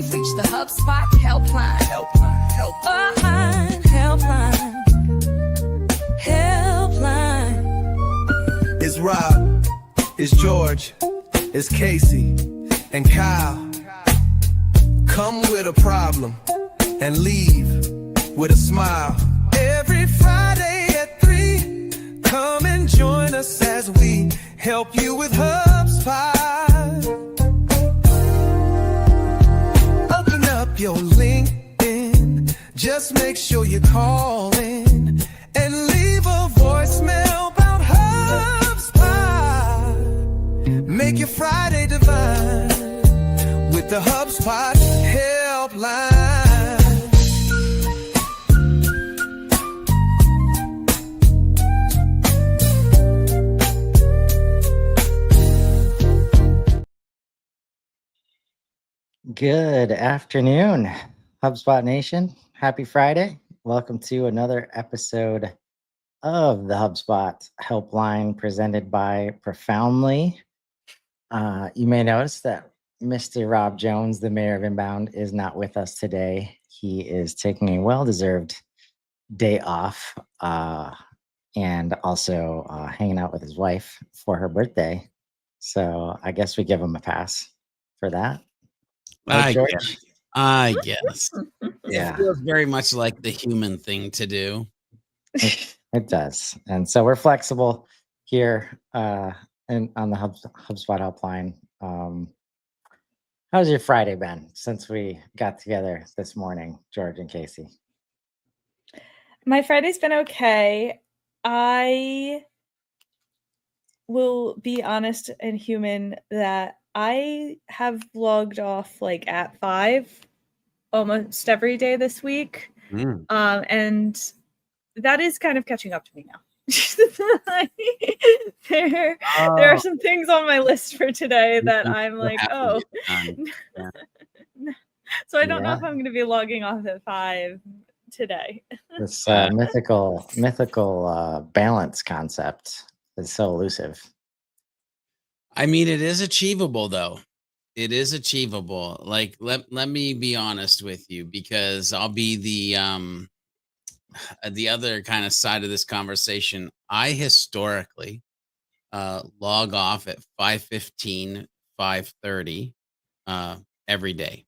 You've reached the HubSpot Helpline. Helpline. It's Rob, it's George, it's Casey, and Kyle. Come with a problem and leave with a smile. Every Friday at 3, come and join us as we help you with HubSpot. Open up your LinkedIn, just make sure you call in and leave a voicemail about HubSpot. Make your Friday divine with the HubSpot Helpline. Good afternoon, HubSpot Nation. Happy Friday. Welcome to another episode of the HubSpot Helpline presented by Profoundly. You may notice that Mr. Rob Jones, the mayor of Inbound, is not with us today. He is taking a well-deserved day off and also hanging out with his wife for her birthday. So I guess we give him a pass for that. I guess. Yeah. It feels very much like the human thing to do. It does. And so we're flexible here and on the HubSpot Hotline. How's your Friday been since we got together this morning, George and Casey? My Friday's been okay. I will be honest and human that I have logged off like at 5 almost every day this week. And that is kind of catching up to me now. There are some things on my list for today that I'm like, oh. So I don't know if I'm going to be logging off at 5 today. This mythical balance concept is so elusive. I mean, it is achievable, though. It is achievable. Like, let me be honest with you, because I'll be the other kind of side of this conversation. I historically log off at 5:15, 5:30 every day.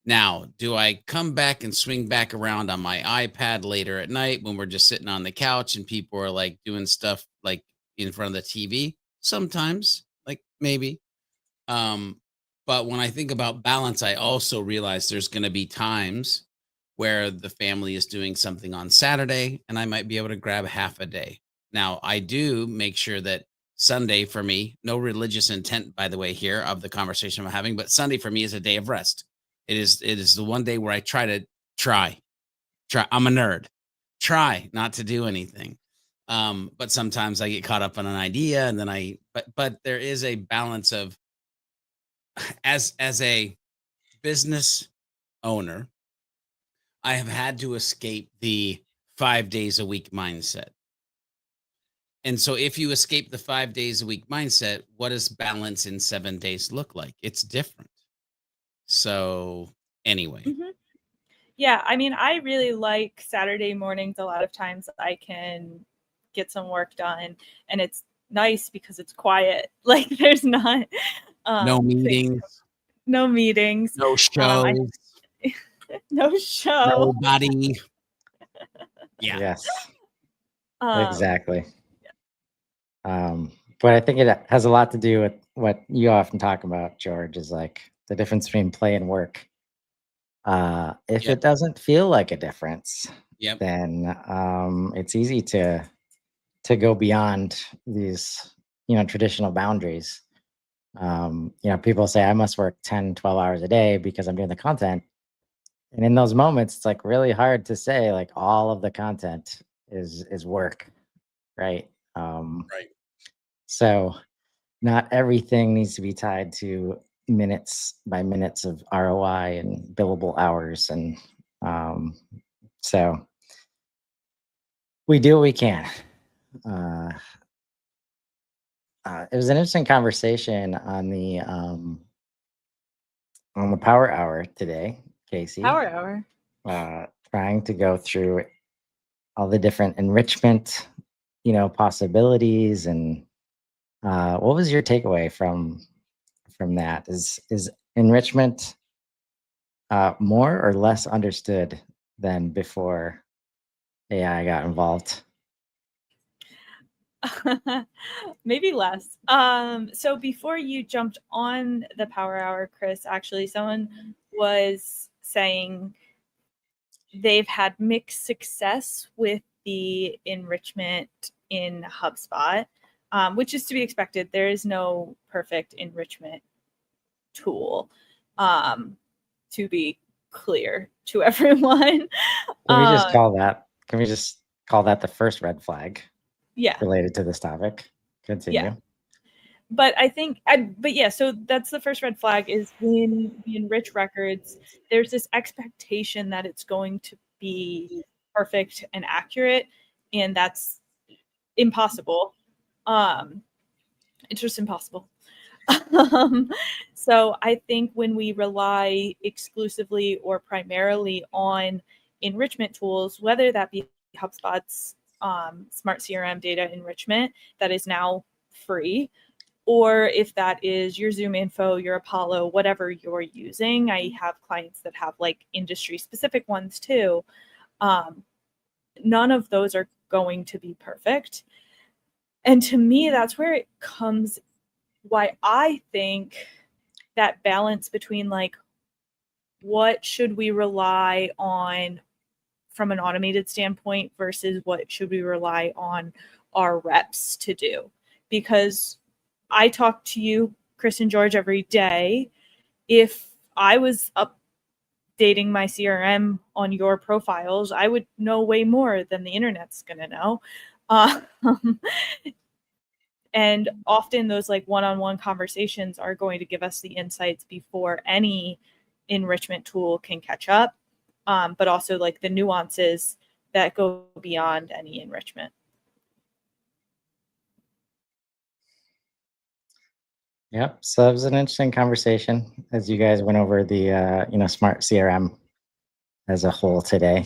Now, do I come back and swing back around on my iPad later at night when we're just sitting on the couch and people are like doing stuff like in front of the TV? Sometimes. Like maybe. But when I think about balance, I also realize there's going to be times where the family is doing something on Saturday and I might be able to grab half a day. Now, I do make sure that Sunday for me, no religious intent, by the way, here of the conversation I'm having, but Sunday for me is a day of rest. It is the one day where I try. I'm a nerd. Try not to do anything. But sometimes I get caught up on an idea and then but there is a balance of as a business owner, I have had to escape the 5 days a week mindset. And so if you escape the 5 days a week mindset, what does balance in 7 days look like? It's different. So anyway. Mm-hmm. Yeah, I mean, I really like Saturday mornings. A lot of times I can get some work done and it's nice because it's quiet. Like there's not no meetings, no shows, no show, nobody. Yeah. Yes. Exactly. Yeah. But I think it has a lot to do with what you often talk about, George, is like the difference between play and work. If it doesn't feel like a difference, then it's easy to go beyond these, traditional boundaries. People say I must work 10, 12 hours a day because I'm doing the content. And in those moments, it's like really hard to say like all of the content is work, right? Right. So not everything needs to be tied to minutes by minutes of ROI and billable hours. And so we do what we can. It was an interesting conversation on the on the Power Hour today, Casey. Power Hour. Trying to go through all the different enrichment, possibilities, and what was your takeaway from that? Is enrichment more or less understood than before AI got involved? Maybe less. So before you jumped on the Power Hour, Chris, actually someone was saying they've had mixed success with the enrichment in HubSpot, which is to be expected. There is no perfect enrichment tool, to be clear to everyone. Can we just call that? Can we just call that the first red flag? Yeah. Related to this topic. Continue. Yeah. But I think, so that's the first red flag is when we enrich records, there's this expectation that it's going to be perfect and accurate, and that's impossible. It's just impossible. So I think when we rely exclusively or primarily on enrichment tools, whether that be HubSpot's Smart CRM data enrichment that is now free, or if that is your Zoom Info, your Apollo, whatever you're using. I have clients that have like industry specific ones too. None of those are going to be perfect. And to me, that's where it comes, why I think that balance between like, what should we rely on from an automated standpoint versus what should we rely on our reps to do? Because I talk to you, Chris and George, every day. If I was updating my CRM on your profiles, I would know way more than the internet's going to know. And often those like one-on-one conversations are going to give us the insights before any enrichment tool can catch up, but also like the nuances that go beyond any enrichment. Yep. So it was an interesting conversation as you guys went over the Smart CRM as a whole today.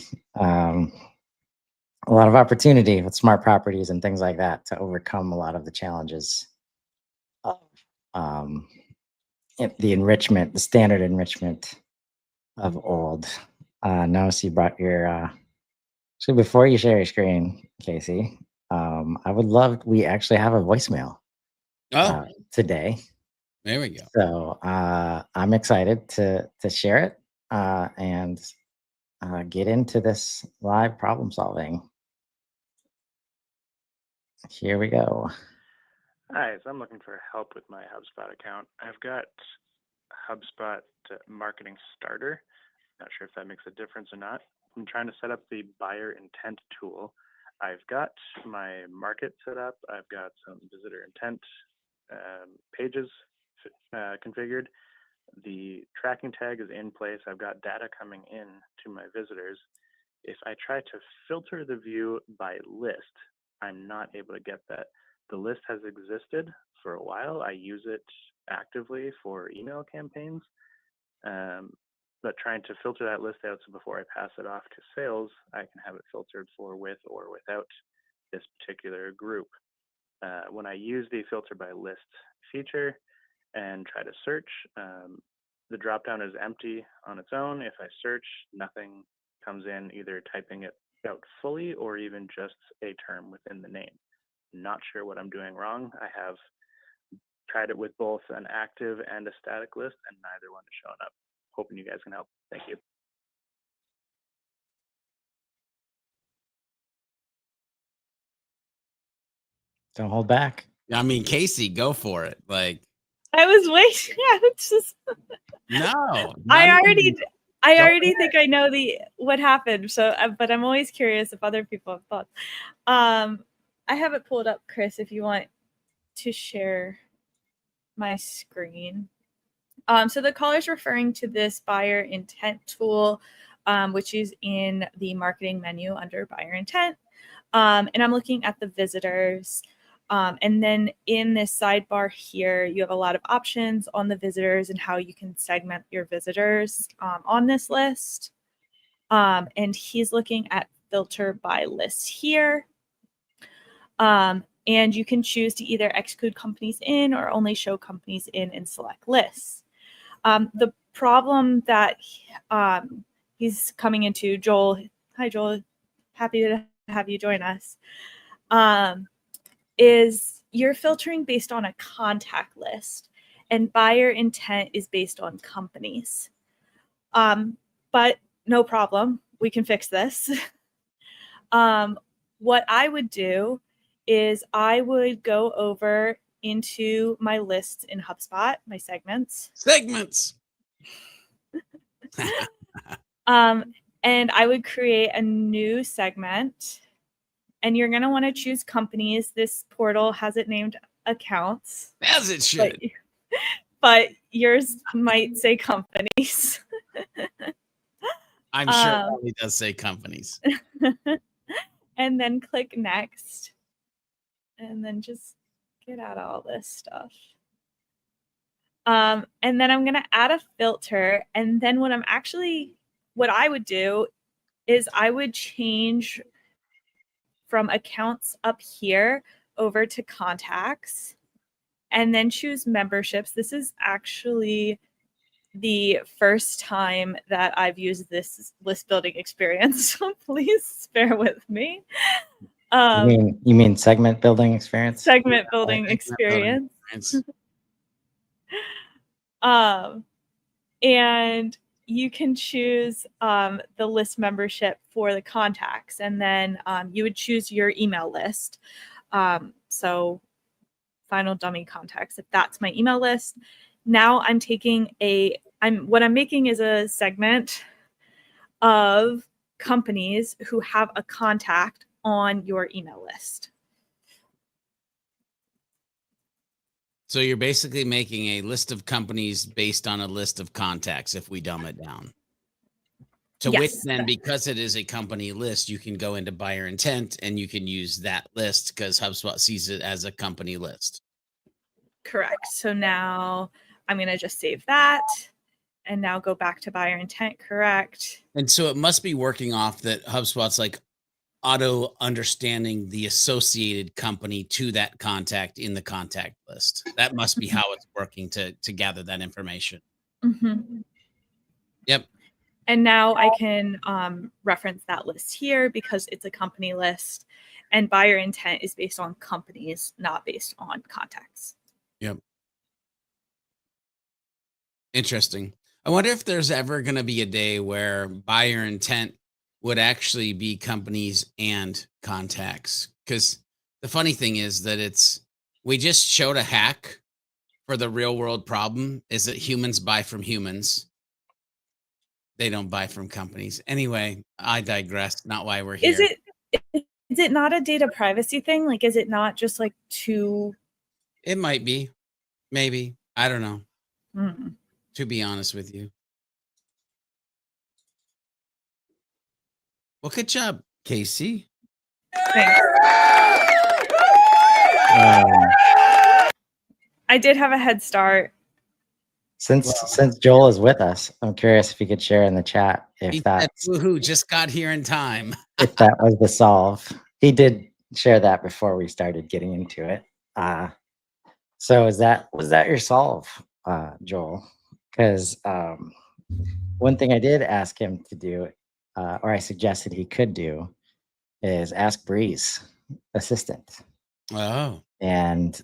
A lot of opportunity with smart properties and things like that to overcome a lot of the challenges of the enrichment, the standard enrichment of old. Notice you brought your so before you share your screen, Casey, I would love, we actually have a voicemail today. There we go. So I'm excited to share it and get into this live problem solving. Here we go. Hi, so I'm looking for help with my HubSpot account. I've got HubSpot Marketing Starter. Not sure if that makes a difference or not. I'm trying to set up the buyer intent tool. I've got my market set up. I've got some visitor intent pages configured. The tracking tag is in place. I've got data coming in to my visitors. If I try to filter the view by list, I'm not able to get that. The list has existed for a while. I use it actively for email campaigns, but trying to filter that list out so before I pass it off to sales, I can have it filtered for with or without this particular group. When I use the filter by list feature and try to search, the dropdown is empty on its own. If I search, nothing comes in, either typing it out fully or even just a term within the name. Not sure what I'm doing wrong. I have tried it with both an active and a static list, and neither one is showing up. Hoping you guys can help. Thank you. Don't hold back. I mean, Casey, go for it. Like, I was waiting. I was just no. I already think I know what happened. So, but I'm always curious if other people have thoughts. I have it pulled up, Chris, if you want to share my screen. So the caller is referring to this buyer intent tool, which is in the marketing menu under buyer intent. And I'm looking at the visitors. And then in this sidebar here, you have a lot of options on the visitors and how you can segment your visitors on this list. And he's looking at filter by list here. And you can choose to either exclude companies in or only show companies in select lists. The problem that he's coming into, Joel, hi Joel, happy to have you join us, is you're filtering based on a contact list and buyer intent is based on companies. But no problem, we can fix this. What I would do is I would go over into my lists in HubSpot, my segments. And I would create a new segment. And you're going to want to choose companies. This portal has it named accounts. As it should. But yours might say companies. I'm sure it probably does say companies. And then click next. And then just get out all this stuff. And then I'm going to add a filter. And then what I would do is I would change from accounts up here over to contacts and then choose memberships. This is actually the first time that I've used this list building experience, so please bear with me. You mean segment building experience? Segment building experience. And you can choose the list membership for the contacts, and then you would choose your email list. So final dummy contacts, if that's my email list. Now I'm taking what I'm making is a segment of companies who have a contact on your email list. So you're basically making a list of companies based on a list of contacts if we dumb it down. To Yes. which then, because it is a company list, you can go into buyer intent and you can use that list because HubSpot sees it as a company list. Correct. So now I'm going to just save that and now go back to buyer intent. Correct. And so it must be working off that HubSpot's like auto understanding the associated company to that contact in the contact list. That must be how it's working to gather that information. Mm-hmm. Yep. And now I can reference that list here because it's a company list, and buyer intent is based on companies, not based on contacts. Yep. Interesting. I wonder if there's ever going to be a day where buyer intent would actually be companies and contacts. Because the funny thing is that we just showed a hack for the real world problem is that humans buy from humans. They don't buy from companies. Anyway, I digress. Not why we're here. Is it not a data privacy thing? Like, is it not just like too? It might be. Maybe. I don't know. Mm. To be honest with you. Well, good job, Casey. Thanks. I did have a head start. Since Joel is with us, I'm curious if you could share in the chat if who just got here in time. If that was the solve. He did share that before we started getting into it. So was that your solve, Joel? Because one thing I did ask him to do, or I suggested he could do, is ask Breeze Assistant. Oh. And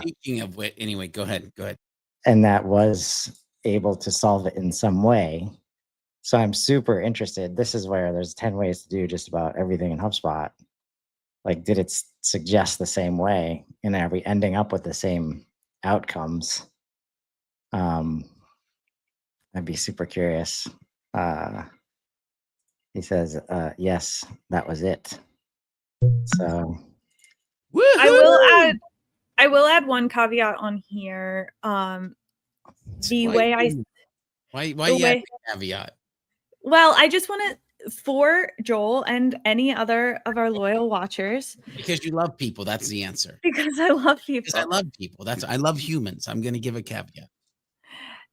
speaking of which, anyway, go ahead. And that was able to solve it in some way. So I'm super interested. This is where there's 10 ways to do just about everything in HubSpot. Like, did it suggest the same way? And are we ending up with the same outcomes? I'd be super curious. He says, yes, that was it. So I will add one caveat on here. The way I why you add the caveat? Well, I just want to for Joel and any other of our loyal watchers. Because you love people. That's the answer. Because I love people. Because I love people. I love humans. I'm going to give a caveat.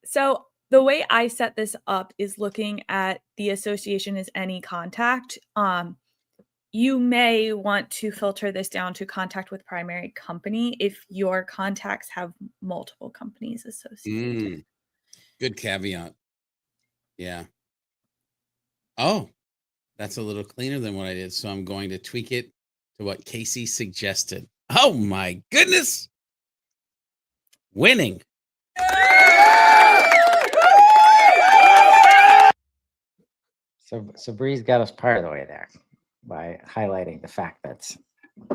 So the way I set this up is looking at the association as any contact. You may want to filter this down to contact with primary company if your contacts have multiple companies associated. Good caveat. Yeah. Oh, that's a little cleaner than what I did. So I'm going to tweak it to what Casey suggested. Oh my goodness. Winning. So Bree's got us part of the way there by highlighting the fact that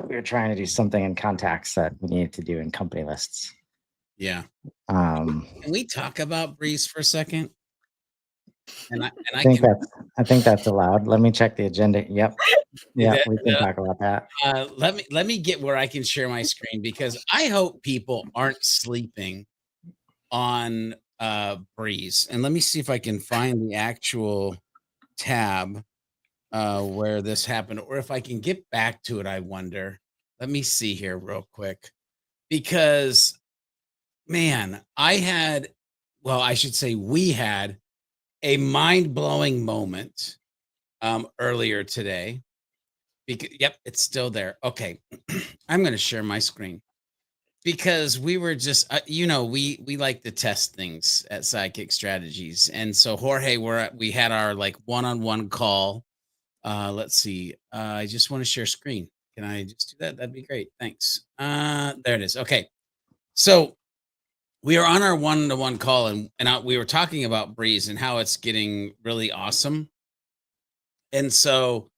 we were trying to do something in contacts that we needed to do in company lists. Yeah. Can we talk about Breeze for a second? I think that's allowed. Let me check the agenda. Yep. Yeah, we can talk about that. Let me get where I can share my screen, because I hope people aren't sleeping on Breeze. And let me see if I can find the actual tab where this happened, or if I can get back to it. I wonder. Let me see here real quick, because man, I should say we had a mind-blowing moment earlier today. Yep, it's still there. Okay. I'm going to share my screen, because we were just we like to test things at Sidekick Strategies. And so Jorge, we had our like one-on-one call. Let's see. I just want to share screen. Can I just do that? That'd be great. Thanks. There it is. Okay. So we are on our one-to-one call, and we were talking about Breeze and how it's getting really awesome. And so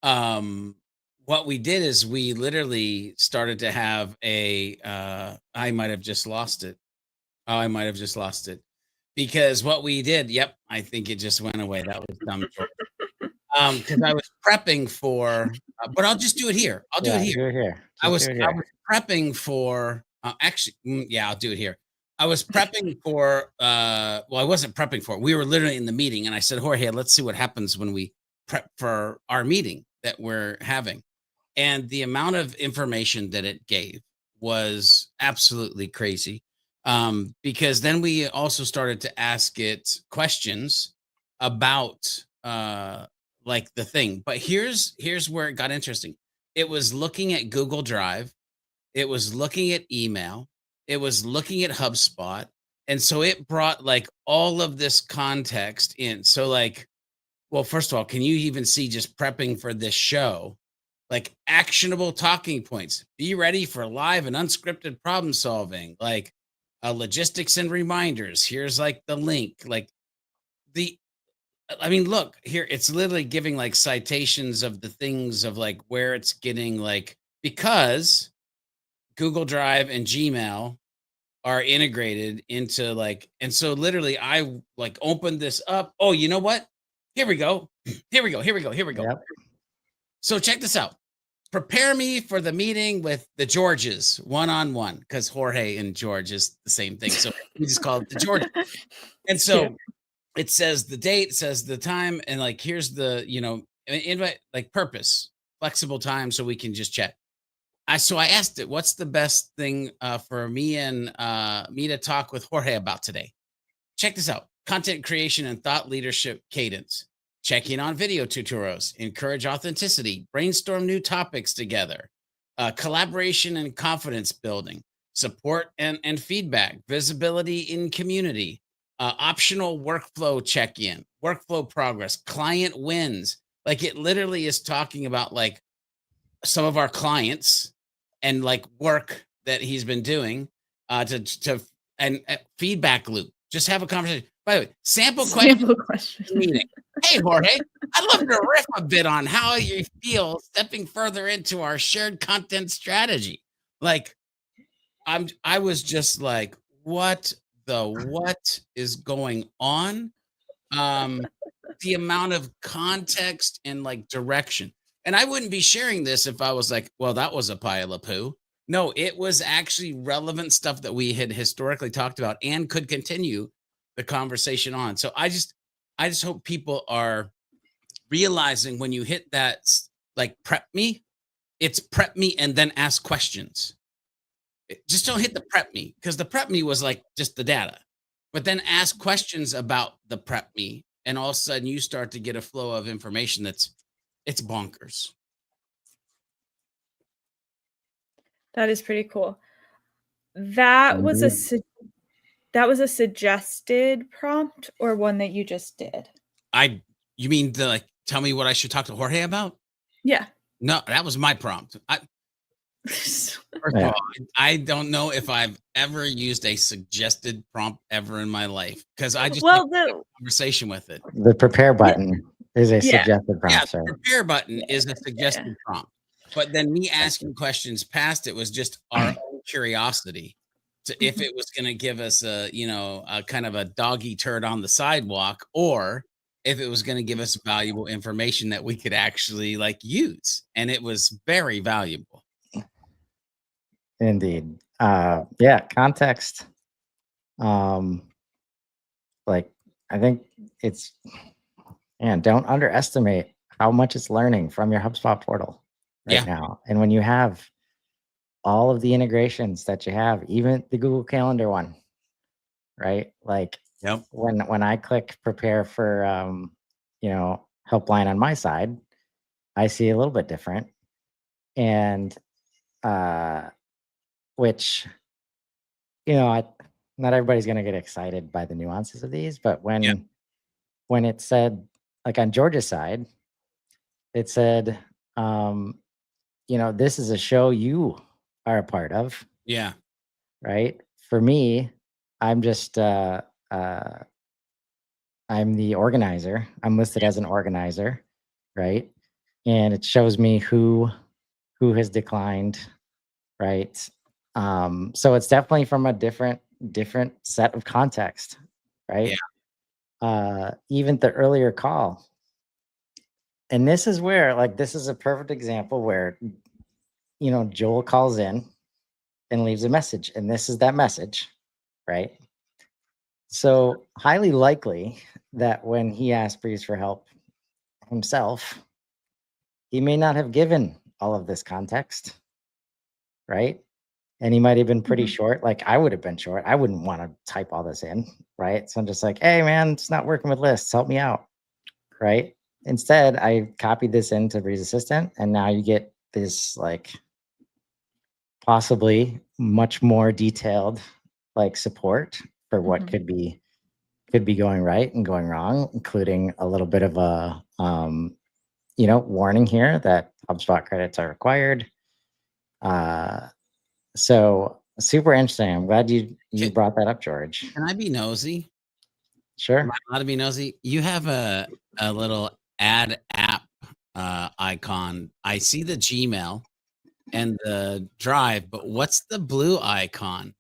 what we did is we literally started to have I might have just lost it. Oh, I might have just lost it, because what we did, yep, I think it just went away. That was dumb. Because I was prepping for, but I'll just do it here. I'll do it here. Do it here. I was prepping for, I'll do it here. I was prepping for, I wasn't prepping for it. We were literally in the meeting, and I said, Jorge, let's see what happens when we prep for our meeting that we're having. And the amount of information that it gave was absolutely crazy. Because then we also started to ask it questions about like the thing. But here's where it got interesting. It was looking at Google Drive. It was looking at email. It was looking at HubSpot. And so it brought like all of this context in. So like, well, first of all, can you even see just prepping for this show? Like actionable talking points. Be ready for live and unscripted problem solving. Like logistics and reminders. Here's like the link. Like look here. It's literally giving like citations of the things of like where it's getting like, because Google Drive and Gmail are integrated into like, and so literally I like opened this up. Oh, you know what? Here we go. Here we go. Yep. So check this out. Prepare me for the meeting with the Georges one-on-one, because Jorge and George is the same thing. So we just call it the Georges. And so it says the date, says the time, and like, here's the, invite, like purpose, flexible time, so we can just chat. So I asked it, what's the best thing for me to talk with Jorge about today? Check this out. Content creation and thought leadership cadence. Checking on video tutorials. Encourage authenticity. Brainstorm new topics together. Collaboration and confidence building. Support and feedback. Visibility in community. Optional workflow check-in. Workflow progress. Client wins. Like it literally is talking about like some of our clients and like work that he's been doing to feedback loop. Just have a conversation. By the way, sample question. Meeting. Hey, Jorge, I'd love to riff a bit on how you feel stepping further into our shared content strategy. Like, I was just like, what is going on? The amount of context and like direction. And I wouldn't be sharing this if I was like, well, that was a pile of poo. No, it was actually relevant stuff that we had historically talked about and could continue the conversation on. So I just hope people are realizing when you hit that like prep me, it's prep me and then ask questions. Just don't hit the prep me, because the prep me was like just the data, but then ask questions about the prep me, and all of a sudden you start to get a flow of information it's bonkers. That is pretty cool. That was a suggested prompt, or one that you just did? You mean the like tell me what I should talk to Jorge about? Yeah. No, that was my prompt. First of Yeah. all, I don't know if I've ever used a suggested prompt ever in my life, because I just Well, have a conversation with it. The prepare button is a Yeah. suggested Yeah, prompt. the prepare button is a suggested Yeah. prompt. But then me asking questions past it was just our own curiosity to if it was going to give us a kind of a doggy turd on the sidewalk, or if it was going to give us valuable information that we could actually like use. And it was very valuable. Indeed. Yeah, context. Like I think it's, and don't underestimate how much it's learning from your HubSpot portal right now. And when you have all of the integrations that you have, even the Google Calendar one, right? Like when I click prepare for helpline on my side, I see a little bit different. And which, not everybody's going to get excited by the nuances of these, but when it said, like on Georgia's side, it said, this is a show you are a part of. Yeah. Right. For me, I'm just, I'm the organizer. I'm listed as an organizer. Right. And it shows me who has declined. Right. So it's definitely from a different set of context. Right. Yeah. Even the earlier call. And this is where, like, this is a perfect example where, Joel calls in and leaves a message, and this is that message, right? So highly likely that when he asked Breeze for help himself, he may not have given all of this context, right? And he might have been pretty short. Like I would have been short. I wouldn't want to type all this in, right? So I'm just like, hey man, it's not working with lists. Help me out, right? Instead, I copied this into Breeze Assistant, and now you get this like possibly much more detailed like support for what could be going right and going wrong, including a little bit of a warning here that HubSpot credits are required. So super interesting. I'm glad you brought that up, George. Can I be nosy? Sure. Am I allowed to be nosy? You have a little add app icon. I see the Gmail and the Drive, but what's the blue icon?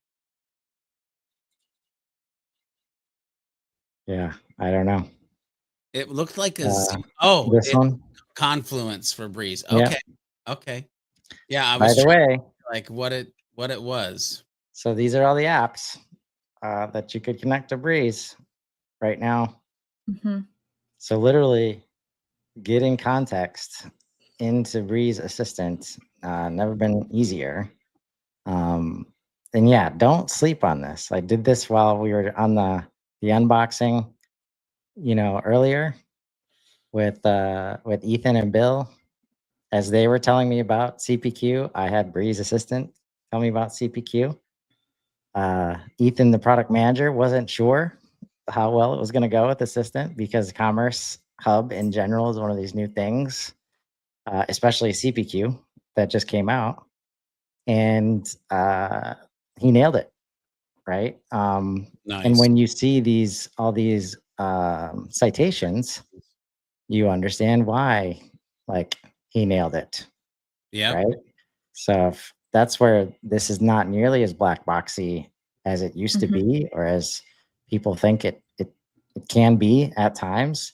Yeah, I don't know. It looked like a this one? Confluence for Breeze. Okay. Yeah. Okay. Yeah, I was by the way, like what it was. So these are all the apps that you could connect to Breeze right now. So literally getting context into Breeze Assistant, never been easier. And yeah, don't sleep on this. I did this while we were on the unboxing, earlier with Ethan and Bill. As they were telling me about CPQ, I had Breeze Assistant tell me about CPQ. Ethan, the product manager, wasn't sure how well it was going to go with Assistant because Commerce Hub in general is one of these new things, especially CPQ that just came out. And he nailed it, right? Nice. And when you see all these citations, you understand why, like, he nailed it. Yeah. Right. So that's where this is not nearly as black boxy as it used to be, or as people think it can be at times.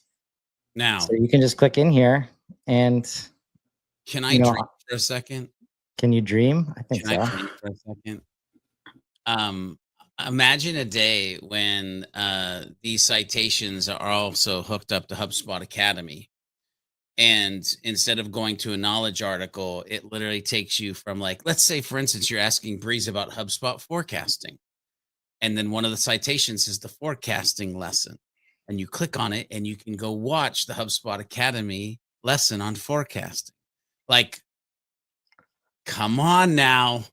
Now, so you can just click in here and can I dream for a second? Can you dream? I think so. Can I dream for a second? Imagine a day when these citations are also hooked up to HubSpot Academy, And instead of going to a knowledge article, it literally takes you from, like, let's say, for instance, you're asking Breeze about HubSpot forecasting. And then one of the citations is the forecasting lesson. And you click on it and you can go watch the HubSpot Academy lesson on forecasting. Like, come on now.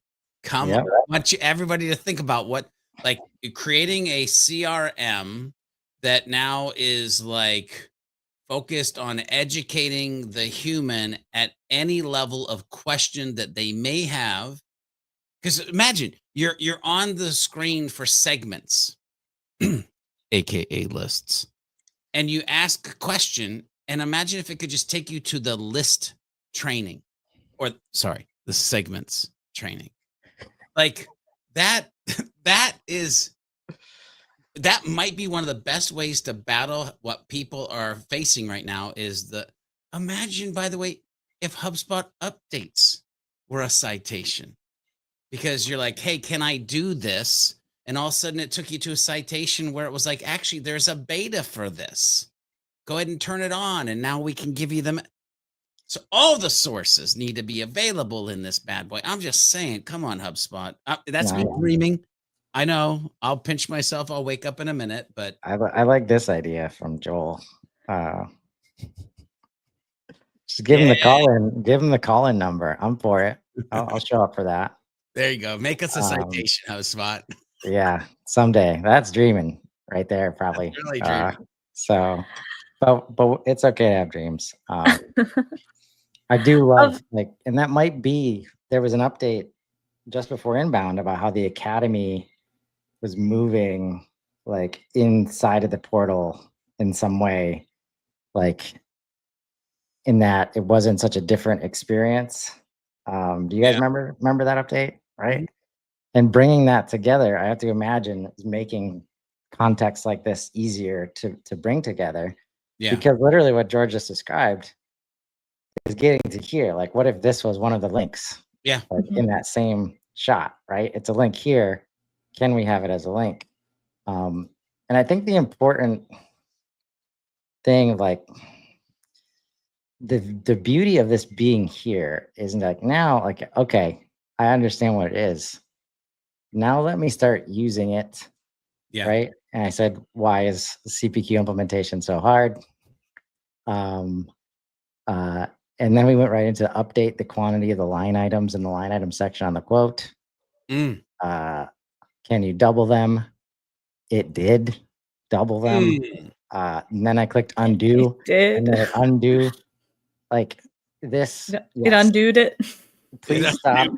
Come on. I want everybody to think about what, like, creating a CRM that now is like focused on educating the human at any level of question that they may have. Because imagine you're on the screen for segments, aka lists, and you ask a question, and imagine if it could just take you to the list training, or sorry, the segments training. Like that that might be one of the best ways to battle what people are facing right now. Is imagine, by the way, if HubSpot updates were a citation, because you're like, hey, can I do this? And all of a sudden it took you to a citation where it was like, actually, there's a beta for this. Go ahead and turn it on. And now we can give you them. So all the sources need to be available in this bad boy. I'm just saying, come on, HubSpot. That's me dreaming. I know. I'll pinch myself. I'll wake up in a minute, but I like this idea from Joel. Just give him the call in. Give him the call-in number. I'm for it. I'll show up for that. There you go. Make us a citation, HubSpot. Yeah, someday. That's dreaming right there, probably. That's really dreaming. So, but it's okay to have dreams. I do love, like, and that might be, there was an update just before Inbound about how the Academy was moving, like, inside of the portal in some way, like, in that it wasn't such a different experience. Do you guys remember that update? Right. Mm-hmm. And bringing that together, I have to imagine is making context like this easier to bring together. Yeah. Because literally what George just described is getting to here. Like, what if this was one of the links? Yeah. Like in that same shot, right? It's a link here. Can we have it as a link? And I think the important thing, like, the beauty of this being here is, like, now, like, okay, I understand what it is. Now let me start using it. Yeah. Right. And I said, why is CPQ implementation so hard? And then we went right into update the quantity of the line items in the line item section on the quote. Can you double them? It did double them. And then I clicked undo. It did. And then it undo. Like this. It undoed it. Please stop.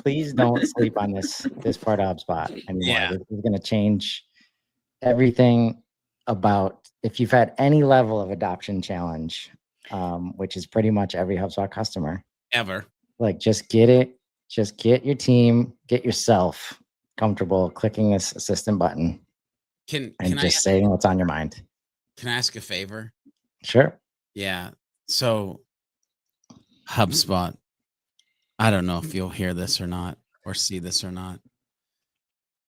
Please don't sleep on this part of HubSpot anymore. Yeah. This is going to change everything about, if you've had any level of adoption challenge, which is pretty much every HubSpot customer ever. Like, just get it. Just get your team, get yourself comfortable clicking this assistant button. Can just saying what's on your mind. Can I ask a favor? Sure. Yeah. So HubSpot, I don't know if you'll hear this or not, or see this or not,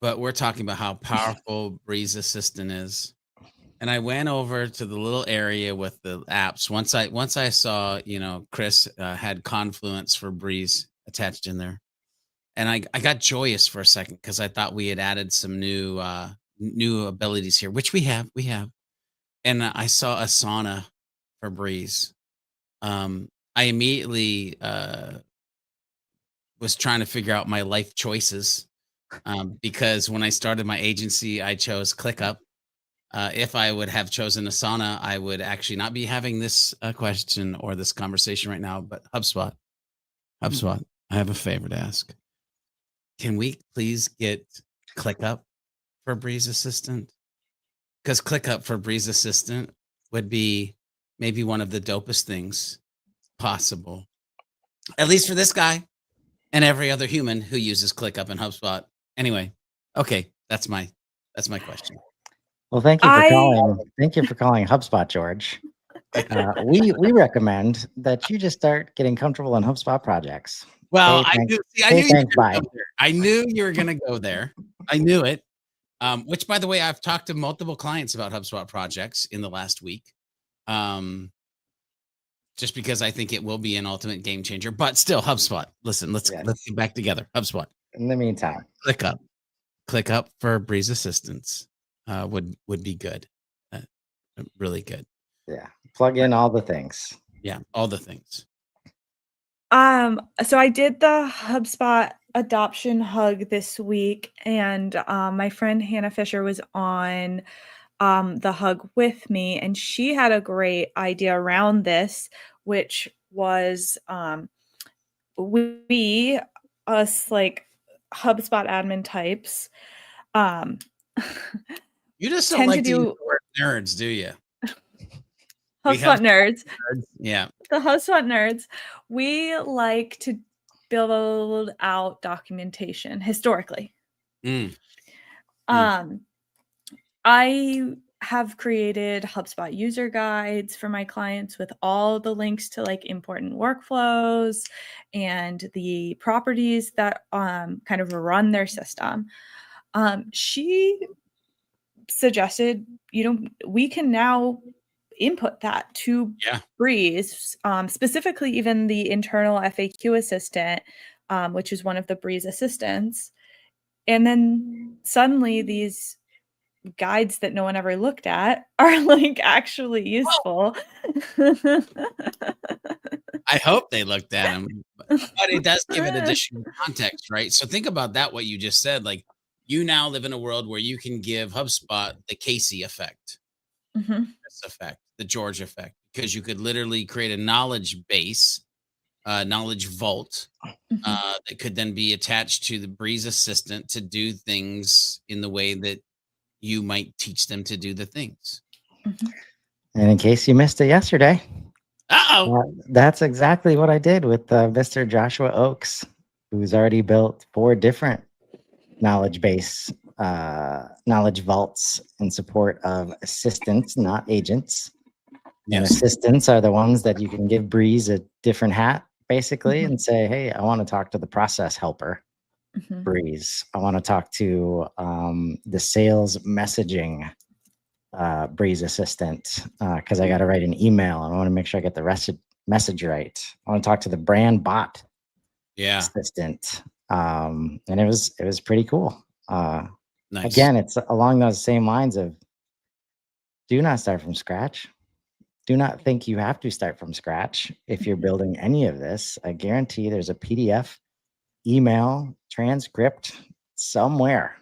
but we're talking about how powerful Breeze Assistant is. And I went over to the little area with the apps. Once I saw, Chris had Confluence for Breeze attached in there. And I got joyous for a second, because I thought we had added some new abilities here, which we have. And I saw Asana for Breeze. I immediately was trying to figure out my life choices, because when I started my agency, I chose ClickUp. If I would have chosen Asana, I would actually not be having this question or this conversation right now. But HubSpot, I have a favor to ask. Can we please get ClickUp for Breeze Assistant? Because ClickUp for Breeze Assistant would be maybe one of the dopest things possible, at least for this guy and every other human who uses ClickUp and HubSpot. Anyway, okay, that's my question. Well, thank you for calling. Thank you for calling HubSpot, George. We recommend that you just start getting comfortable in HubSpot projects. Well, I knew you were going to go there. I knew it. Which, by the way, I've talked to multiple clients about HubSpot projects in the last week. just because I think it will be an ultimate game changer. But still, HubSpot. Listen, let's get back together. HubSpot. In the meantime, click up for Breeze Assistance. Would be good. Really good. Yeah. Plug in all the things. Yeah, all the things. So I did the HubSpot adoption hug this week, and my friend Hannah Fisher was on the hug with me, and she had a great idea around this, which was us like HubSpot admin types you just don't tend like to do the word nerds, do you? HubSpot nerds. Yeah. The HubSpot nerds, we like to build out documentation historically. I have created HubSpot user guides for my clients with all the links to like important workflows and the properties that kind of run their system. She suggested, we can now input that to Breeze, specifically even the internal FAQ assistant, which is one of the Breeze assistants. And then suddenly these guides that no one ever looked at are like actually useful. I hope they looked at them, but it does give it additional context, right? So think about that, what you just said. Like, you now live in a world where you can give HubSpot the Casey effect, this effect, the George effect, because you could literally create a knowledge base, knowledge vault, that could then be attached to the Breeze assistant to do things in the way that you might teach them to do the things. And in case you missed it yesterday, that's exactly what I did with Mr. Joshua Oakes, who's already built 4 different knowledge base, knowledge vaults in support of assistants, not agents. And assistants are the ones that you can give Breeze a different hat, basically, and say, hey, I want to talk to the process helper. Breeze. I want to talk to the sales messaging Breeze assistant because I got to write an email. I want to make sure I get the message right. I want to talk to the brand bot assistant. And it was pretty cool. Nice. Again, it's along those same lines of do not start from scratch. Do not think you have to start from scratch if you're building any of this. I guarantee there's a PDF, email, transcript somewhere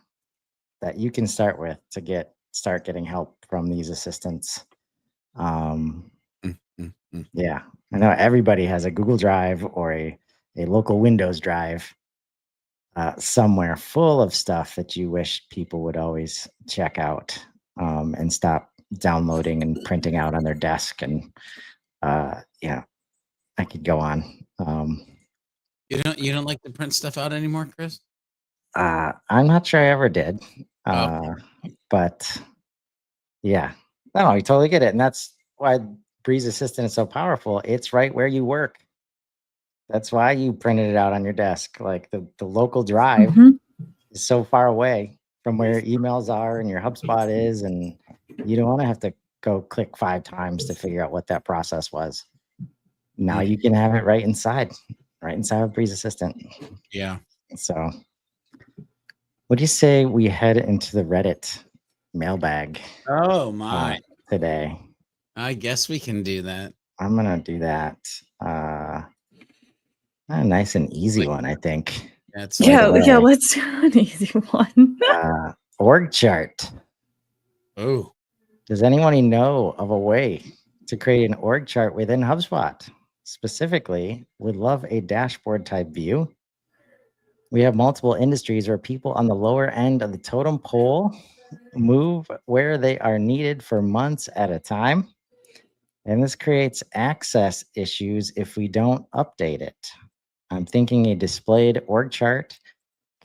that you can start with to start getting help from these assistants. Yeah, I know everybody has a Google Drive or a local Windows Drive somewhere full of stuff that you wish people would always check out and stop downloading and printing out on their desk. And yeah, I could go on. You don't like to print stuff out anymore, Chris? I'm not sure I ever did. But yeah, no, you totally get it. And that's why Breeze Assistant is so powerful. It's right where you work. That's why you printed it out on your desk. Like the local drive is so far away from where your emails are and your HubSpot is, and you don't want to have to go click 5 times to figure out what that process was. Now you can have it right inside of Breeze Assistant. Yeah. So what do you say we head into the Reddit mailbag? Oh my! Today. I guess we can do that. I'm gonna do that. A nice and easy one, I think. Let's do an easy one. Org chart. Oh. Does anyone know of a way to create an org chart within HubSpot? Specifically, would love a dashboard type view. We have multiple industries where people on the lower end of the totem pole move where they are needed for months at a time. And this creates access issues if we don't update it. I'm thinking a displayed org chart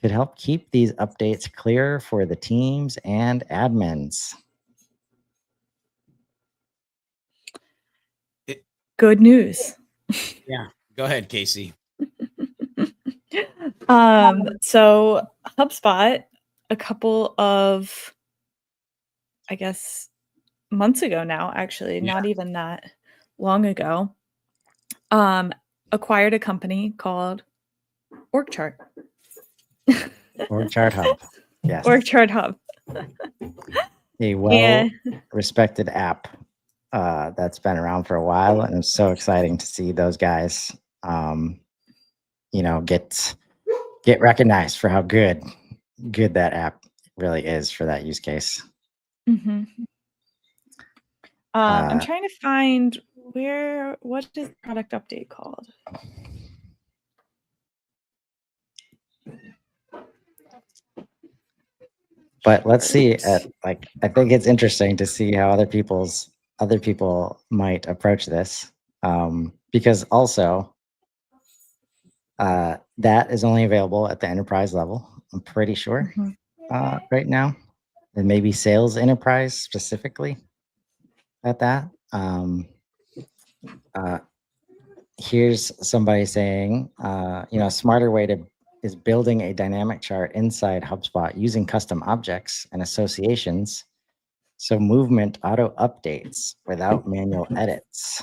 could help keep these updates clear for the teams and admins. Good news. Yeah, go ahead, Casey. So HubSpot, a couple of, I guess, months ago now, actually, not even that long ago, acquired a company called OrgChart. OrgChart Hub. Yes. OrgChart Hub. A well-respected app that's been around for a while, and it's so exciting to see those guys, get recognized for how good that app really is for that use case. Mm-hmm. I'm trying to find what is the product update called? But let's see I think it's interesting to see how other people might approach this, because also that is only available at the enterprise level, I'm pretty sure, right now, and maybe sales enterprise specifically at that. Here's somebody saying, a smarter way is building a dynamic chart inside HubSpot using custom objects and associations, so movement auto updates without manual edits.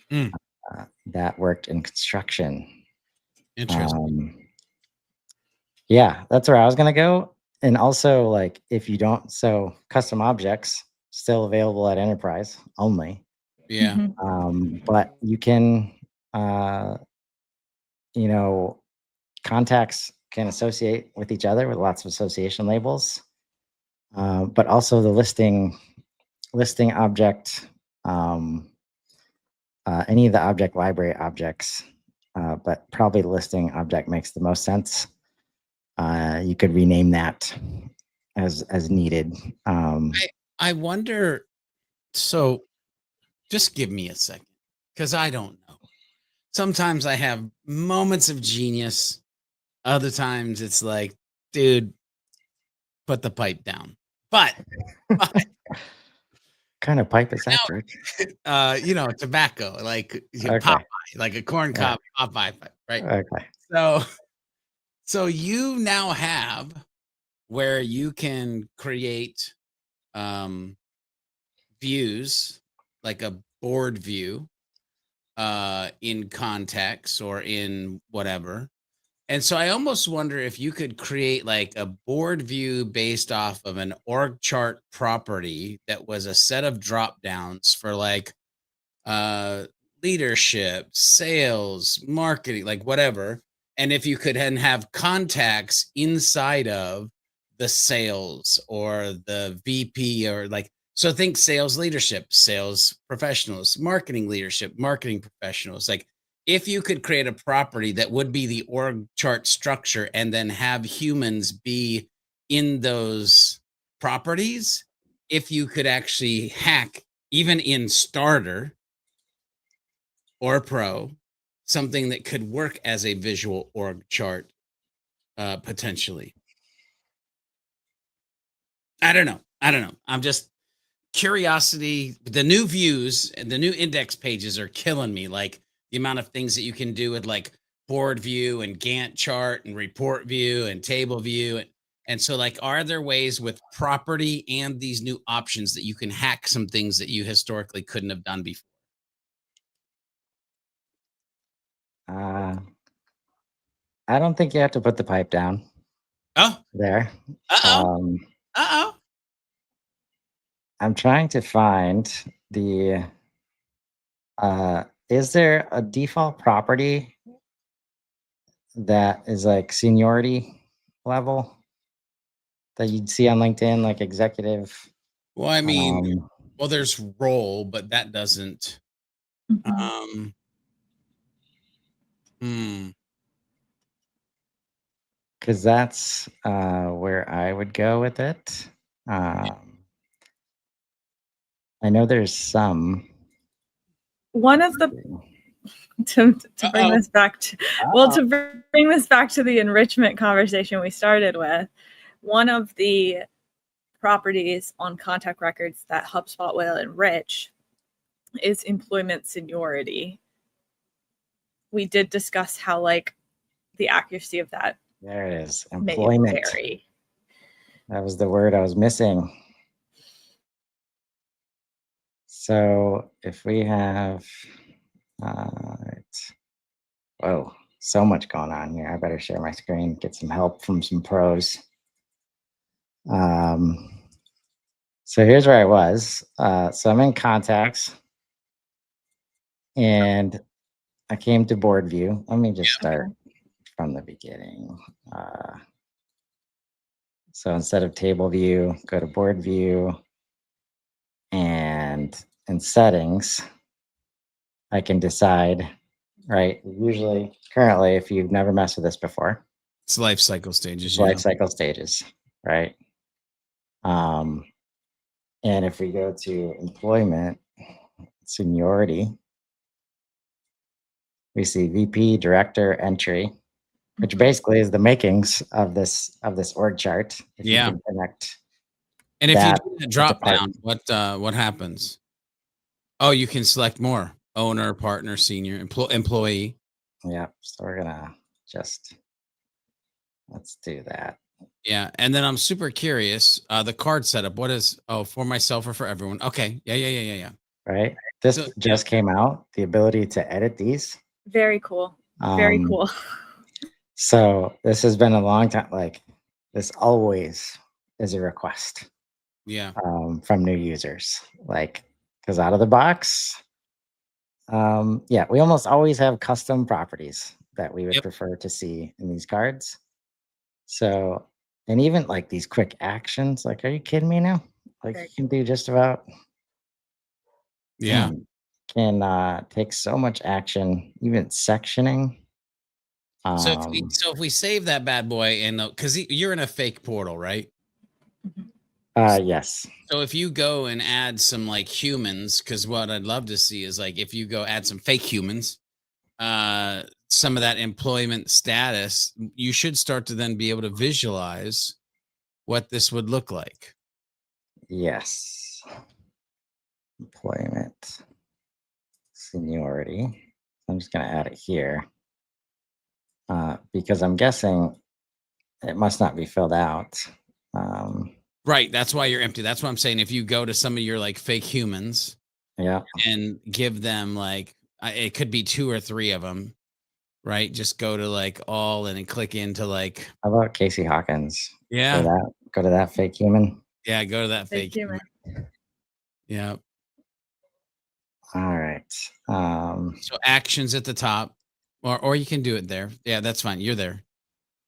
That worked in construction. Interesting. Yeah, that's where I was gonna go. And also, like, if you don't, so custom objects still available at enterprise only. Yeah. But you can, contacts can associate with each other with lots of association labels, but also the listing object, any of the object library objects, but probably the listing object makes the most sense. You could rename that as needed. I wonder. So, just give me a second, because I don't know. Sometimes I have moments of genius. Other times it's like, dude, put the pipe down. But kind of pipe is that, Rich? Tobacco, like Okay. Popeye, like a corn cob Popeye, right? Okay. So you now have where you can create views, like a board view, in context or in whatever. And so I almost wonder if you could create like a board view based off of an org chart property that was a set of drop downs for like leadership, sales, marketing, like whatever. And if you could then have contacts inside of the sales or the VP, or like, so think sales leadership, sales professionals, marketing leadership, marketing professionals. Like, if you could create a property that would be the org chart structure and then have humans be in those properties, if you could actually hack even in starter or pro, something that could work as a visual org chart, potentially. I don't know. I'm just curiosity. The new views and the new index pages are killing me. Like the amount of things that you can do with like board view and Gantt chart and report view and table view. And so, like, are there ways with property and these new options that you can hack some things that you historically couldn't have done before? I don't think you have to put the pipe down. Oh, there. Uh-oh. I'm trying to find the, is there a default property that is like seniority level that you'd see on LinkedIn, like executive? Well, I mean, there's role, but that doesn't, because that's where I would go with it. I know there's some. One of the to bring this back to to bring this back to the enrichment conversation we started with, one of the properties on contact records that HubSpot will enrich is employment seniority. We did discuss how like the accuracy of that. There it is. Employment. That was the word I was missing. So if we have Whoa, so much going on here. I better share my screen, get some help from some pros. So here's where I was. So I'm in contacts and I came to board view. Let me just start from the beginning. So instead of table view, go to board view, and in settings, I can decide, right? Usually, currently, if you've never messed with this before, It's life cycle stages. it's life cycle stages, right? And if we go to employment, seniority, we see VP, director, entry, which basically is the makings of this org chart. If you can connect. And if you that do the drop down, department. what happens? Oh, you can select more: owner, partner, senior, employee. Yeah. So we're gonna just let's do that. Yeah, and then I'm super curious. The card setup. What is? Oh, for myself or for everyone? Okay. Yeah. Right. This So, just came out. The ability to edit these. Very cool. Very cool. So this has been a long time. Like this always is a request. Yeah. From new users. Like because out of the box. Yeah, we almost always have custom properties that we would prefer to see in these cards. So, and even like these quick actions, like, are you kidding me now? Like you can do just about. Yeah. Can take so much action, even sectioning. So if we save that bad boy and because you're in a fake portal, right? Yes. So if you go and add some like humans, because what I'd love to see is like if you go add some fake humans, some of that employment status, you should start to then be able to visualize what this would look like. Yes. Employment. Seniority. I'm just going to add it here because I'm guessing it must not be filled out. Right. That's why you're empty. That's what I'm saying. If you go to some of your like fake humans and give them like, it could be 2 or 3 of them, right? Just go to like all and then click into like. How about Casey Hawkins? Yeah. Go to that fake human. Yeah. Go to that fake human. Yeah. All right. So actions at the top, or you can do it there. Yeah, that's fine. You're there.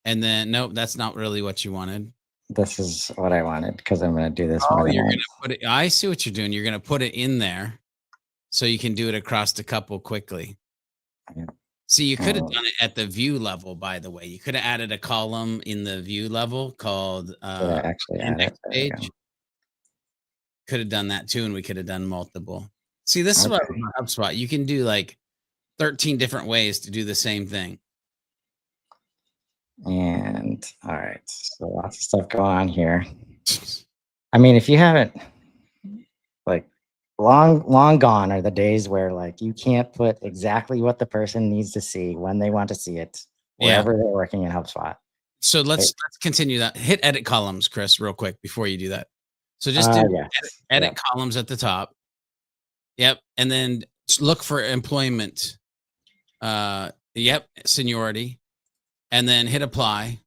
And then nope, that's not really what you wanted. This is what I wanted because I'm going to do this. Oh, you're going to put it. I see what you're doing. You're going to put it in there so you can do it across the couple quickly. Yeah. See, you could have done it at the view level, by the way. You could have added a column in the view level called actually index page. Could have done that too, and we could have done multiple. See, this is what HubSpot. You can do like 13 different ways to do the same thing. And all right, so lots of stuff going on here. I mean, if you haven't, like, long gone are the days where like you can't put exactly what the person needs to see when they want to see it, wherever they're working in HubSpot. So let's continue that. Hit edit columns, Chris, real quick before you do that. So just do edit columns at the top. Yep, and then look for employment. Seniority. And then hit apply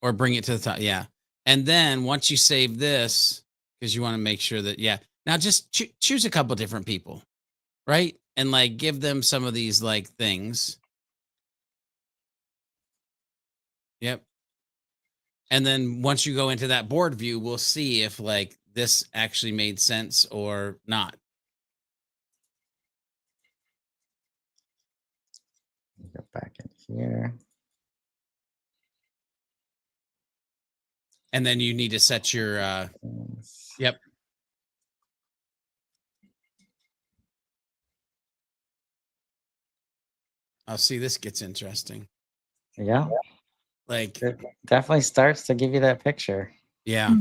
or bring it to the top. Yeah. And then once you save this, because you want to make sure that, now just choose a couple different people, right? And like give them some of these like things. Yep. And then once you go into that board view, we'll see if like this actually made sense or not. Go back in here. And then you need to set your, yep. I'll see, this gets interesting. Yeah. Like it definitely starts to give you that picture. Yeah.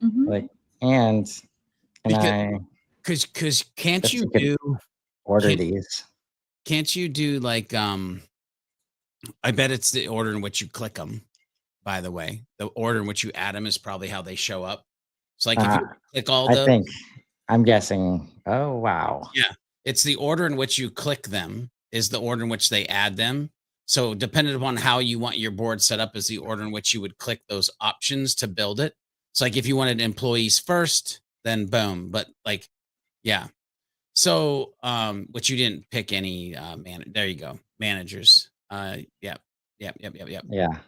Like, and because can't you do order these? Can't you do like, I bet it's the order in which you click them. By the way, the order in which you add them is probably how they show up. So like if you click all those, I'm guessing. Oh, wow. Yeah. It's the order in which you click them is the order in which they add them. So depending upon how you want your board set up is the order in which you would click those options to build it. So like if you wanted employees first, then boom. But like, yeah. So which you didn't pick any there you go. Managers. Yep. Yeah.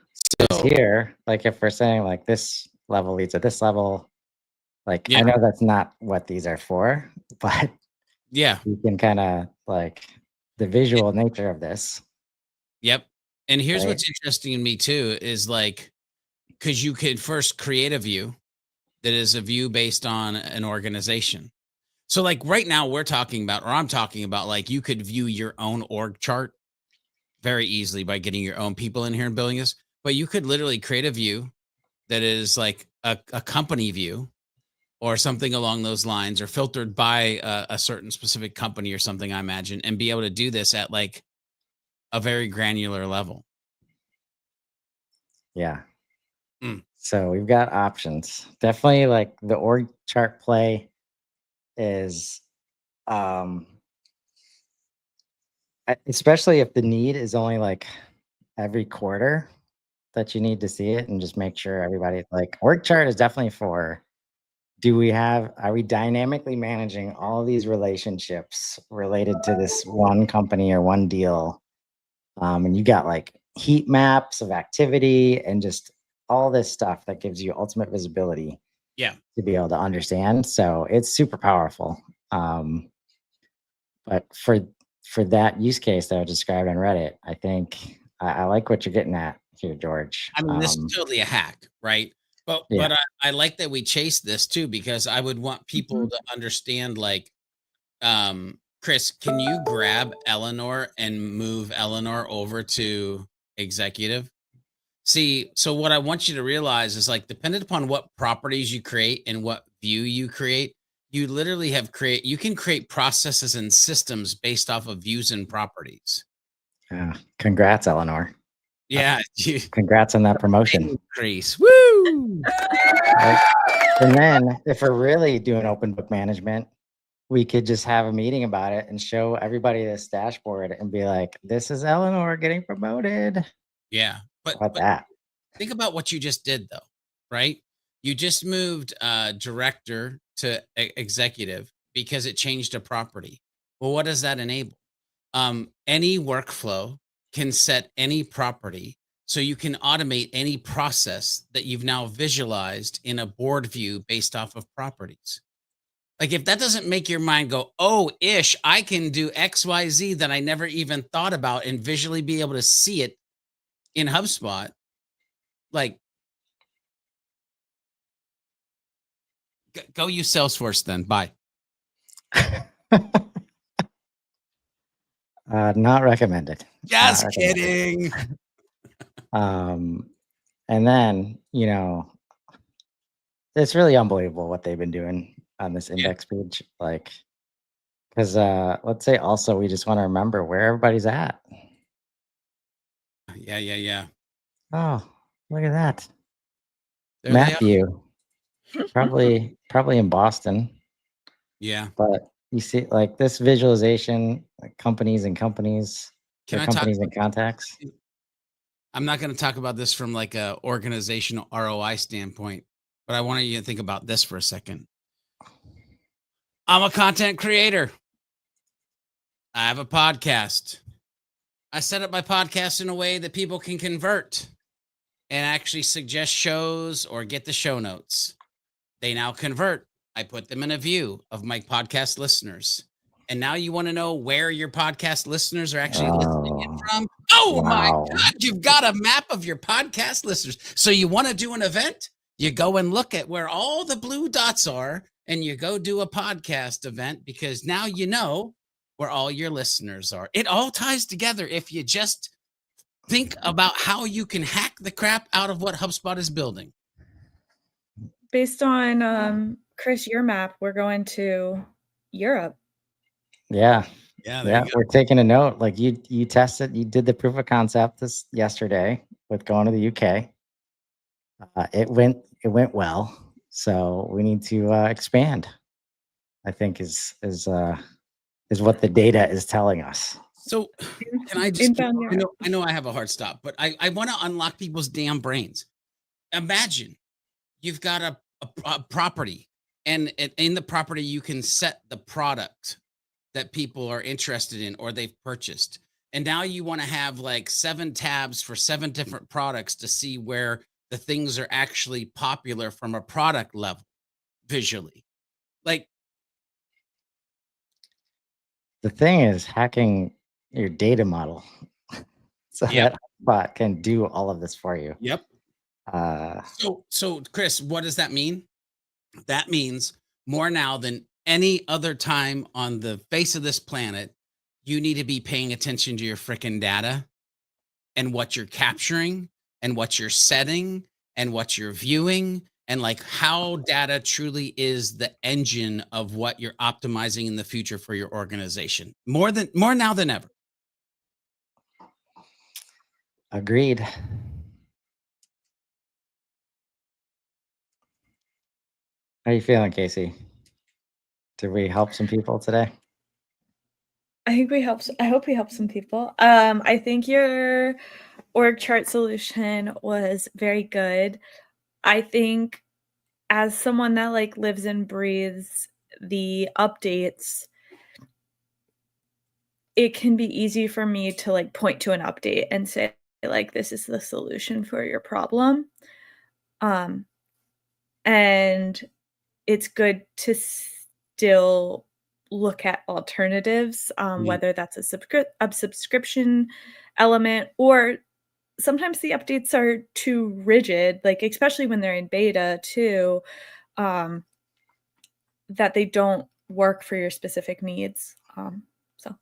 So here, like if we're saying like this level leads to this level, like I know that's not what these are for, but yeah, you can kind of like the visual nature of this. Yep. And here's Right. what's interesting in me too is like, because you could first create a view that is a view based on an organization. So like right now we're talking about, or I'm talking about like you could view your own org chart very easily by getting your own people in here and building this, but you could literally create a view that is like a company view or something along those lines, or filtered by a certain specific company or something, I imagine, and be able to do this at like a very granular level. Yeah. Mm. So we've got options. Definitely like the org chart play is especially if the need is only like every quarter that you need to see it, and just make sure everybody like org chart is definitely for are we dynamically managing all these relationships related to this one company or one deal? And you got like heat maps of activity and just all this stuff that gives you ultimate visibility. Yeah. To be able to understand. So it's super powerful. But for that use case that I described on Reddit, I think I like what you're getting at here, George. I mean, this is totally a hack, right? But I like that we chase this too, because I would want people to understand, like, Chris, can you grab Eleanor and move Eleanor over to executive? See, so what I want you to realize is like, dependent upon what properties you create and what view you create, you literally you can create processes and systems based off of views and properties. Congrats, Eleanor. Yeah. Congrats on that promotion. Increase. Woo! Right? And then if we're really doing open book management, we could just have a meeting about it and show everybody this dashboard and be like, this is Eleanor getting promoted. Yeah. But that. Think about what you just did though, right? You just moved director to executive because it changed a property. Well, what does that enable? Any workflow can set any property, so you can automate any process that you've now visualized in a board view based off of properties. Like if that doesn't make your mind go, oh, ish, I can do XYZ that I never even thought about and visually be able to see it in HubSpot. Like, go use Salesforce then. Bye. Not recommended. Just kidding. And then, it's really unbelievable what they've been doing on this index page. Like, because let's say also we just want to remember where everybody's at. Yeah. Oh, look at that. There Matthew. Probably in Boston. Yeah. But you see, like this visualization, like companies and companies, companies and contacts. I'm not going to talk about this from like a organizational ROI standpoint, but I want you to think about this for a second. I'm a content creator. I have a podcast. I set up my podcast in a way that people can convert and actually suggest shows or get the show notes. They now convert. I put them in a view of my podcast listeners. And now you want to know where your podcast listeners are actually listening in from? Oh my God, you've got a map of your podcast listeners. So you want to do an event? You go and look at where all the blue dots are and you go do a podcast event, because now you know where all your listeners are. It all ties together if you just think about how you can hack the crap out of what HubSpot is building. Based on Chris, your map, we're going to Europe. Yeah. We're taking a note. Like you tested, you did the proof of concept yesterday with going to the UK. It went well. So we need to expand, I think is is what the data is telling us. So can I just, I know I have a hard stop, but I want to unlock people's damn brains. Imagine you've got a property, and in the property, you can set the product that people are interested in or they've purchased. And now you want to have like 7 tabs for 7 different products to see where the things are actually popular from a product level visually. Like, the thing is hacking your data model so that HubSpot can do all of this for you. Yep. So Chris, what does that mean? That means more now than any other time on the face of this planet, you need to be paying attention to your freaking data and what you're capturing and what you're setting and what you're viewing, and like how data truly is the engine of what you're optimizing in the future for your organization. More now than ever. Agreed. How are you feeling, Casey? Did we help some people today? I think I hope we helped some people. I think your org chart solution was very good. I think as someone that like lives and breathes the updates, it can be easy for me to like point to an update and say like, this is the solution for your problem. And it's good to still look at alternatives, whether that's a subscription element, or sometimes the updates are too rigid, like especially when they're in beta too, that they don't work for your specific needs. So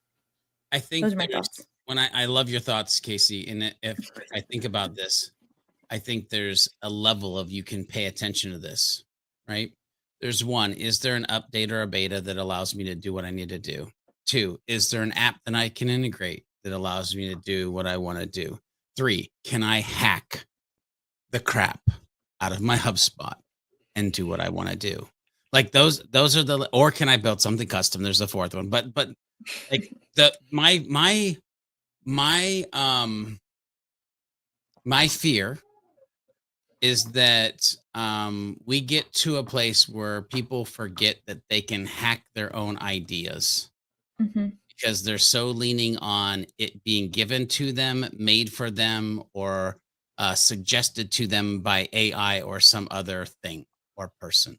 I think those are my thoughts. When I love your thoughts, Casey, and if I think about this, I think there's a level of you can pay attention to this, right? There's one, is there an update or a beta that allows me to do what I need to do? 2, is there an app that I can integrate that allows me to do what I want to do? 3, can I hack the crap out of my HubSpot and do what I want to do? Like those are the, or can I build something custom? There's the 4th one, but like my fear is that we get to a place where people forget that they can hack their own ideas because they're so leaning on it being given to them, made for them, or suggested to them by AI or some other thing or person.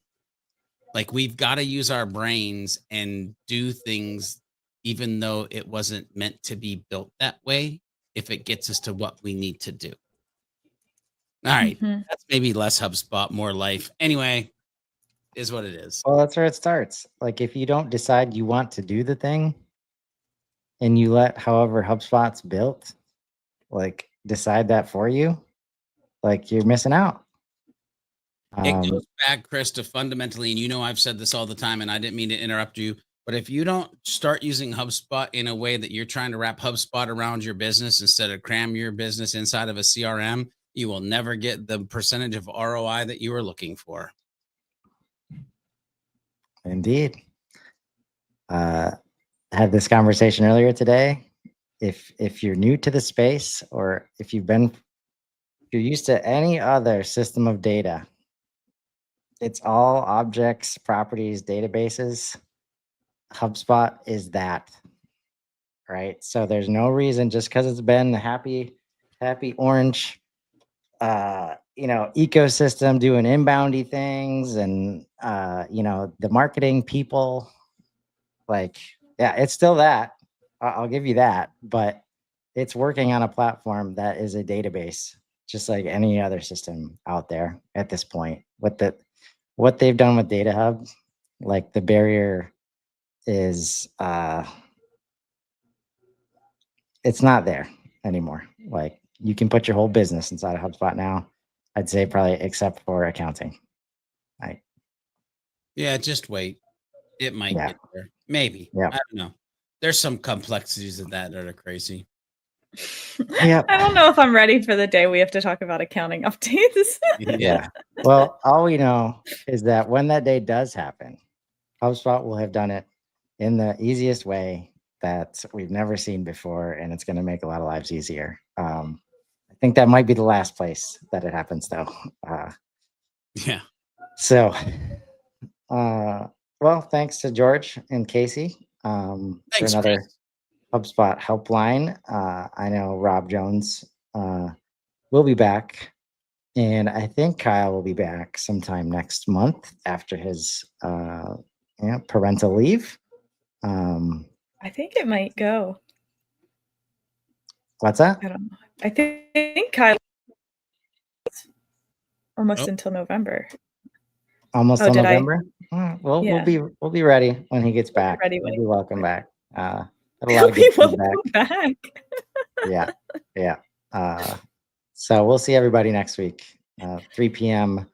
Like, we've got to use our brains and do things even though it wasn't meant to be built that way, if it gets us to what we need to do. All right. That's maybe less HubSpot, more life. Anyway, is what it is. Well, that's where it starts. Like, if you don't decide you want to do the thing and you let however HubSpot's built, like, decide that for you, like, you're missing out. It goes back, Chris, to fundamentally, and you know I've said this all the time, and I didn't mean to interrupt you, but if you don't start using HubSpot in a way that you're trying to wrap HubSpot around your business instead of cram your business inside of a CRM, you will never get the percentage of ROI that you were looking for. Indeed. Had this conversation earlier today. If you're new to the space, or if you're used to any other system of data, it's all objects, properties, databases. HubSpot is that, right? So there's no reason, just because it's been the happy orange ecosystem doing inboundy things, and the marketing people, like, yeah, it's still that. I'll give you that, but it's working on a platform that is a database, just like any other system out there at this point. What they've done with Data Hub, like, the barrier is it's not there anymore. Like, you can put your whole business inside of HubSpot now. I'd say probably except for accounting. Right. Yeah, just wait. It might get there. Maybe. Yeah. I don't know. There's some complexities of that are crazy. Yeah. I don't know if I'm ready for the day we have to talk about accounting updates. Yeah. Well, all we know is that when that day does happen, HubSpot will have done it in the easiest way that we've never seen before, and it's going to make a lot of lives easier. I think that might be the last place that it happens, though. Yeah. So, well, thanks to George and Casey for Thanks, another Chris. HubSpot helpline. I know Rob Jones will be back, and I think Kyle will be back sometime next month after his parental leave. I think it might go. What's that? I don't know. I think Kyle almost until November. Almost till November. Well, Yeah. we'll be ready when he gets back. Ready We'll when be welcome back. He'll be welcome back. Yeah. So we'll see everybody next week, 3 p.m.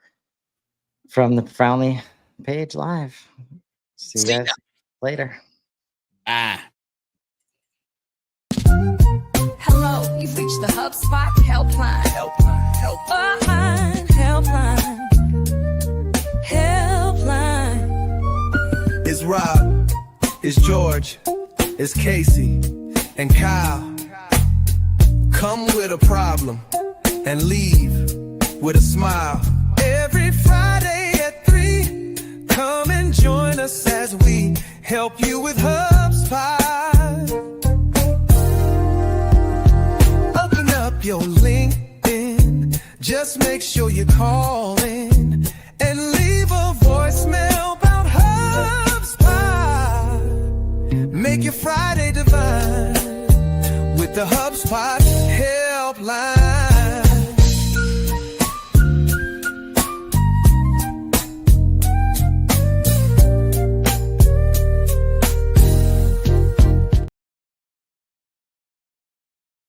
from the Profoundly page live. See you guys later. Hello, you've reached the HubSpot helpline. Helpline. It's Rob, it's George, it's Casey, and Kyle. Come with a problem and leave with a smile. Every Friday at 3, come and join us as we help you with HubSpot. Open up your LinkedIn, just make sure you call in and leave a voicemail about HubSpot. Make your Friday divine with the HubSpot